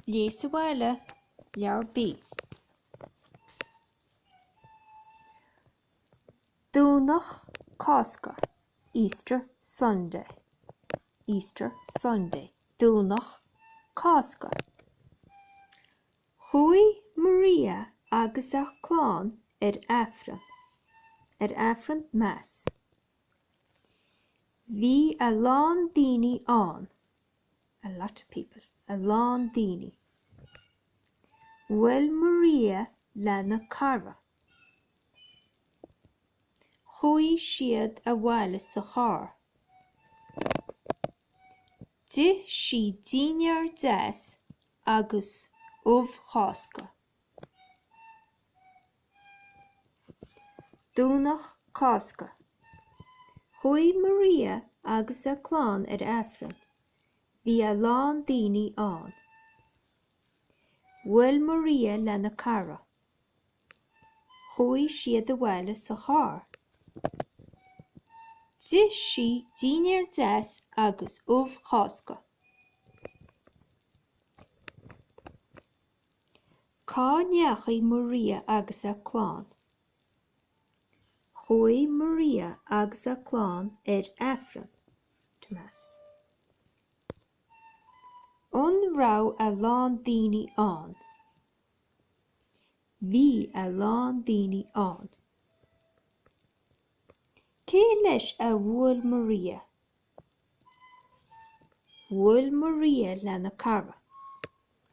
Leigh sa Bhaile, leabhar B. Domhnach, Casca, Easter Sunday. Easter Sunday. Domhnach, Casca. Chuaigh Maria agus a chlán Afran Mass. Bhí a lán daoine ann, a lot of people, a lán daoine. Bhfuil Maria lena cara. Chuaigh siad a Bhaile sa chár. D'fh sí daoinear deas agus Casca. Domhnach, Casca. Chuaigh Maria agus a chlán Afran. Bhí a lán daoine ann. Bhfuil Maria lena cara. Chuaigh siad a Bhaile sa chár. D'fh sí daoinear deas agus Casca. Cá neachaigh Maria agus a chlán. Chuaigh Maria agus a chlán Afran Mass. Rá a lán daoine ann. Bhí a lán daoine ann. Cé leis a bhfuil Maria? Bhfuil Maria lena cara,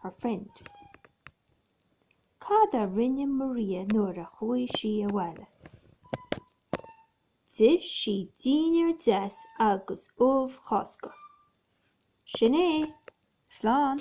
her friend. Cad a rinne Maria nuair a chuaigh sí a Bhaile. D'fh sí daoinear deas agus Casca. Sin é, slán.